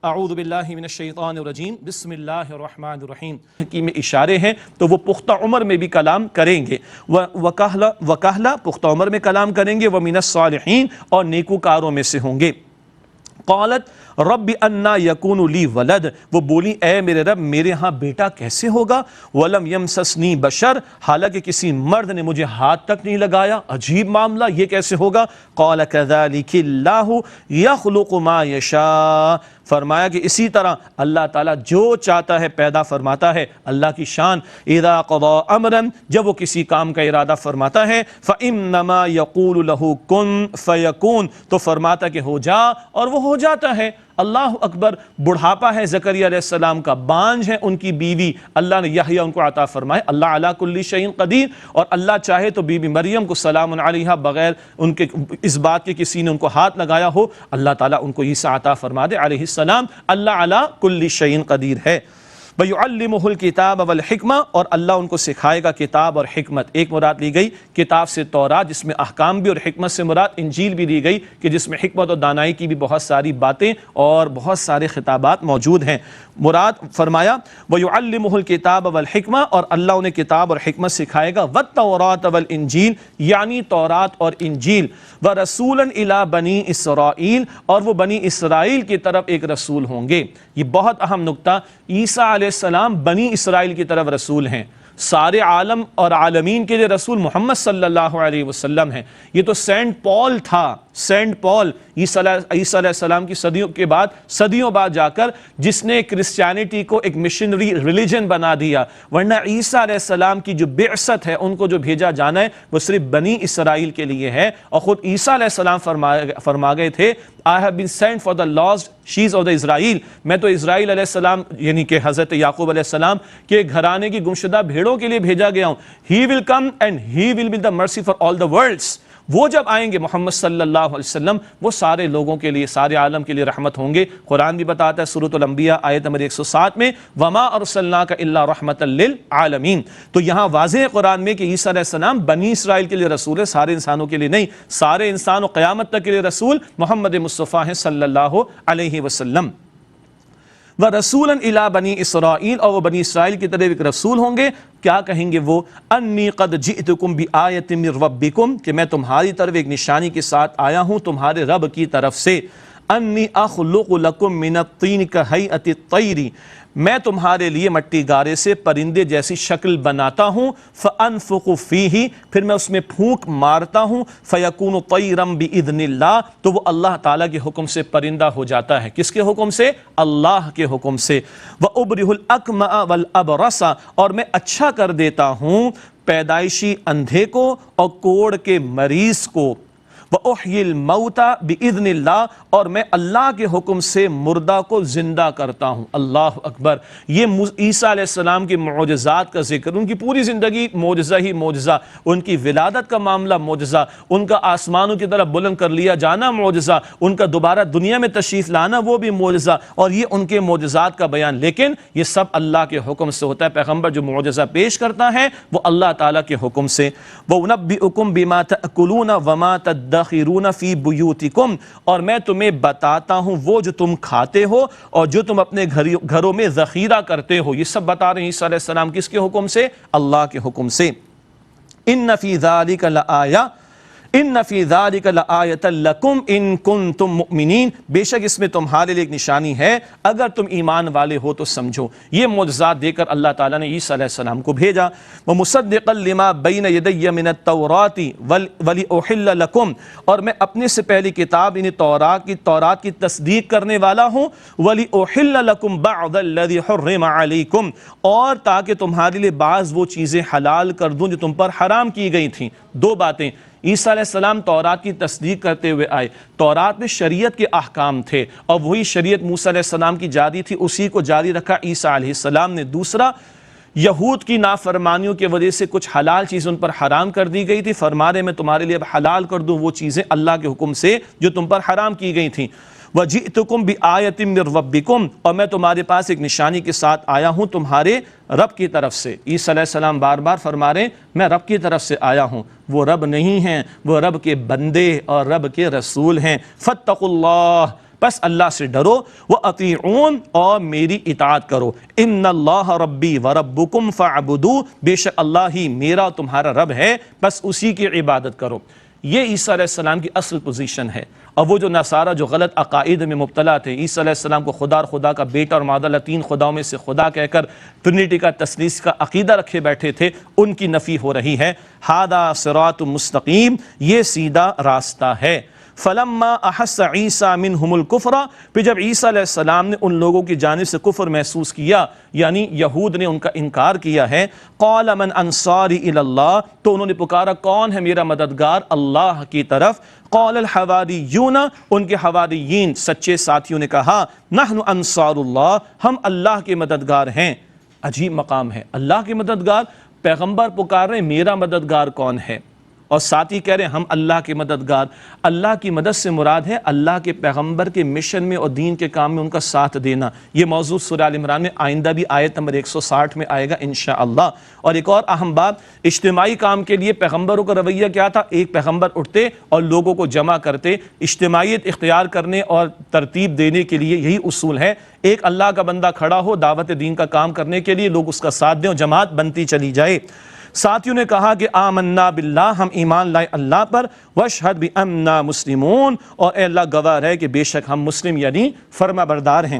اعوذ باللہ من الشیطان الرجیم بسم اللہ الرحمن الرحیم کی میں اشارے ہیں تو وہ پختہ عمر میں بھی کلام کریں گے، وکہلا پختہ عمر میں کلام کریں گے، ومن الصالحین اور نیکوکاروں میں سے ہوں گے۔ قالت رب انا یکون لی ولد، وہ بولی اے میرے رب میرے ہاں بیٹا کیسے ہوگا، ولم یمسسنی بشر، حالانکہ کسی مرد نے مجھے ہاتھ تک نہیں لگایا، عجیب معاملہ، یہ کیسے ہوگا۔ قال کذلک اللہ یخلق ما یشاء، فرمایا کہ اسی طرح اللہ تعالیٰ جو چاہتا ہے پیدا فرماتا ہے۔ اللہ کی شان، اذا قضا امرا، جب وہ کسی کام کا ارادہ فرماتا ہے، فانما یقول له کن فیکون، تو فرماتا کہ ہو جا اور وہ ہو جاتا ہے۔ اللہ اکبر، بڑھاپا ہے زکریا علیہ السلام کا، بانجھ ہے ان کی بیوی، اللہ نے یحییٰ ان کو عطا فرمائے۔ اللہ علی کل شیء قدیر، اور اللہ چاہے تو بی بی مریم کو سلام علیہا بغیر ان کے اس بات کے کسی نے ان کو ہاتھ لگایا ہو، اللہ تعالیٰ ان کو عیسیٰ عطا فرما دے علیہ السلام۔ اللہ علی کل شیء قدیر ہے۔ وَيُعَلِّمُهُ الْكِتَابَ وَالْحِكْمَةَ، اور اللہ ان کو سکھائے گا کتاب اور حکمت۔ ایک مراد لی گئی کتاب سے تورات جس میں احکام بھی، اور حکمت سے مراد انجیل بھی لی گئی کہ جس میں حکمت اور دانائی کی بھی بہت ساری باتیں اور بہت سارے خطابات موجود ہیں۔ مراد فرمایا وَيُعَلِّمُهُ الْكِتَابَ وَالْحِكْمَةَ، اور اللہ انہیں کتاب اور حکمت سکھائے گا، وَالتَّوْرَاةَ وَالْإِنجِيلَ، یعنی تورات اور انجیل، وَرَسُولًا إِلَىٰ بَنِي إِسْرَائِيل، اور وہ بنی اسرائیل کی طرف ایک رسول ہوں گے۔ یہ بہت اہم نکتہ، عیسیٰ علیہ السلام بنی اسرائیل کی طرف رسول ہیں، سارے عالم اور عالمین کے لیے رسول محمد صلی اللہ علیہ وسلم ہیں۔ یہ تو سینٹ پال تھا، سینٹ پال عیسیٰ علیہ السلام کی صدیوں بعد جا کر جس نے کرسچینٹی کو ایک مشنری ریلیجن بنا دیا، ورنہ عیسیٰ علیہ السلام کی جو بعثت ہے، ان کو جو بھیجا جانا ہے وہ صرف بنی اسرائیل کے لیے ہے۔ اور خود عیسیٰ علیہ السلام فرما گئے تھے I have been sent for the lost sheep of the Israel، میں تو اسرائیل علیہ السلام یعنی کہ حضرت یعقوب علیہ السلام کے گھرانے کی گمشدہ بھیڑوں کے لیے بھیجا گیا ہوں۔ He will come and he will be the mercy for all the worlds، وہ جب آئیں گے محمد صلی اللہ علیہ وسلم وہ سارے لوگوں کے لیے، سارے عالم کے لیے رحمت ہوں گے۔ قرآن بھی بتاتا ہے سورۃ الانبیاء آیت نمبر 107 میں وما ارسلناک الا رحمۃ للعالمین۔ تو یہاں واضح ہے قرآن میں کہ عیسیٰ علیہ السلام بنی اسرائیل کے لیے رسول ہے، سارے انسانوں کے لیے نہیں، سارے انسان و قیامت تک کے لیے رسول محمد مصطفیٰ ہیں صلی اللہ علیہ وسلم۔ وَرَسُولًا إِلَىٰ بَنِي إِسْرَائِيلَ، اور وہ بنی اسرائیل کی طرف ایک رسول ہوں گے۔ کیا کہیں گے وہ؟ انی قد جئتکم بآیۃ من ربکم، کہ میں تمہاری طرف ایک نشانی کے ساتھ آیا ہوں تمہارے رب کی طرف سے۔ انی اخلق لکم من الطین کہیئۃ الطیر، میں تمہارے لیے مٹی گارے سے پرندے جیسی شکل بناتا ہوں، فانفخ فیہ، پھر میں اس میں پھونک مارتا ہوں، فیکون طیرا باذن اللہ، تو وہ اللہ تعالیٰ کے حکم سے پرندہ ہو جاتا ہے۔ کس کے حکم سے؟ اللہ کے حکم سے۔ وابرئ الاکمأ والابرص، اور میں اچھا کر دیتا ہوں پیدائشی اندھے کو اور کوڑ کے مریض کو۔ وَأُحْيِي الْمَوْتَ بِإِذْنِ اللَّهِ، اور میں اللہ کے حکم سے مردہ کو زندہ کرتا ہوں۔ اللہ اکبر، یہ عیسیٰ علیہ السلام کے معجزات کا ذکر، ان کی پوری زندگی معجزہ ہی معجزہ، ان کی ولادت کا معاملہ معجزہ، ان کا آسمانوں کی طرف بلند کر لیا جانا معجزہ، ان کا دوبارہ دنیا میں تشریف لانا وہ بھی معجزہ، اور یہ ان کے معجزات کا بیان۔ لیکن یہ سب اللہ کے حکم سے ہوتا ہے، پیغمبر جو معجزہ پیش کرتا ہے وہ اللہ تعالیٰ کے حکم سے۔ وَأُنَبِّئُكُم بِمَا تَأْكُلُونَ وَمَا تَدَّخِرُونَ فِي بُيُوتِكُمْ، اور میں تمہیں بتاتا ہوں وہ جو تم کھاتے ہو اور جو تم اپنے گھروں میں ذخیرہ کرتے ہو۔ یہ سب بتا رہے ہیں عیسیٰ علیہ السلام کس کے حکم سے؟ اللہ کے حکم سے۔ ان فی ذلک لآیہ، ان فی ذلک لآیۃ لکم ان کنتم مؤمنین، بے شک اس میں تمہارے لیے ایک نشانی ہے اگر تم ایمان والے ہو تو سمجھو۔ یہ معجزات دے کر اللہ تعالیٰ نے عیسیٰ علیہ السلام کو بھیجا۔ ومصدقا لما بین یدی من التوراۃ ولأحل لکم، اور میں اپنے سے پہلی کتاب یعنی تورات کی تصدیق کرنے والا ہوں، ولأحل لکم بعض الذی حرم علیکم، اور تاکہ تمہارے لیے بعض وہ چیزیں حلال کر دوں جو تم پر حرام کی گئی تھیں۔ دو باتیں، عیسیٰ علیہ السلام تورات کی تصدیق کرتے ہوئے آئے، تورات میں شریعت کے احکام تھے اور وہی شریعت موسیٰ علیہ السلام کی جاری تھی، اسی کو جاری رکھا عیسیٰ علیہ السلام نے۔ دوسرا، یہود کی نافرمانیوں کی وجہ سے کچھ حلال چیزیں ان پر حرام کر دی گئی تھی، فرما رہے میں تمہارے لیے اب حلال کر دوں وہ چیزیں اللہ کے حکم سے جو تم پر حرام کی گئی تھیں۔ وَجِئْتُكُمْ بِآیَةٍ مِّن رَبِّكُمْ، اور میں تمہارے پاس ایک نشانی کے ساتھ آیا ہوں تمہارے رب کی طرف سے۔ عیسیٰ علیہ السلام بار بار فرما رہے ہیں میں رب کی طرف سے آیا ہوں، وہ رب نہیں ہیں، وہ رب کے بندے اور رب کے رسول ہیں۔ فَاتَّقُوا اللَّهَ، بس اللہ سے ڈرو، وَأَطِيعُونَ اور میری اطاعت کرو، إِنَّ اللَّهَ رَبِّي وَرَبُّكُمْ فَاعْبُدُوا بے شک اللہ ہی میرا تمہارا رب ہے، بس اسی کی عبادت کرو۔ یہ عیسیٰ علیہ السلام کی اصل پوزیشن ہے۔ اور وہ جو نصارہ جو غلط عقائد میں مبتلا تھے، عیسیٰ علیہ السلام کو خدا اور خدا کا بیٹا اور معاذ اللہ تین خداؤں میں سے خدا کہہ کر ٹرینٹی کا تثلیث کا عقیدہ رکھے بیٹھے تھے، ان کی نفی ہو رہی ہے۔ ھذا صراط مستقیم، یہ سیدھا راستہ ہے۔ فلما احس عیسیٰ منہم الکفر، پھر جب عیسیٰ علیہ السلام نے ان لوگوں کی جانب سے کفر محسوس کیا، یعنی یہود نے ان کا انکار کیا ہے، قال من انصاری الی اللہ، تو انہوں نے پکارا کون ہے میرا مددگار اللہ کی طرف۔ قال الحواریون، ان کے حواریین سچے ساتھیوں نے کہا نحن انصار اللہ، ہم اللہ کے مددگار ہیں۔ عجیب مقام ہے، اللہ کے مددگار، پیغمبر پکار رہے ہیں میرا مددگار کون ہے، اور ساتھی کہہ رہے ہیں ہم اللہ کے مددگار۔ اللہ کی مدد سے مراد ہے اللہ کے پیغمبر کے مشن میں اور دین کے کام میں ان کا ساتھ دینا۔ یہ موضوع سورہ آل عمران میں آئندہ بھی آیت نمبر 160 میں آئے گا انشاءاللہ۔ اور ایک اور اہم بات، اجتماعی کام کے لیے پیغمبروں کا رویہ کیا تھا؟ ایک پیغمبر اٹھتے اور لوگوں کو جمع کرتے، اجتماعیت اختیار کرنے اور ترتیب دینے کے لیے یہی اصول ہے۔ ایک اللہ کا بندہ کھڑا ہو دعوت دین کا کام کرنے کے لیے، لوگ اس کا ساتھ دیں اور جماعت بنتی چلی جائے۔ ساتھیوں نے کہا کہ آمنا باللہ، ہم ایمان لائے اللہ پر، واشہد بأننا مسلمون، اور اے اللہ گواہ ہے کہ بے شک ہم مسلم یعنی فرما بردار ہیں۔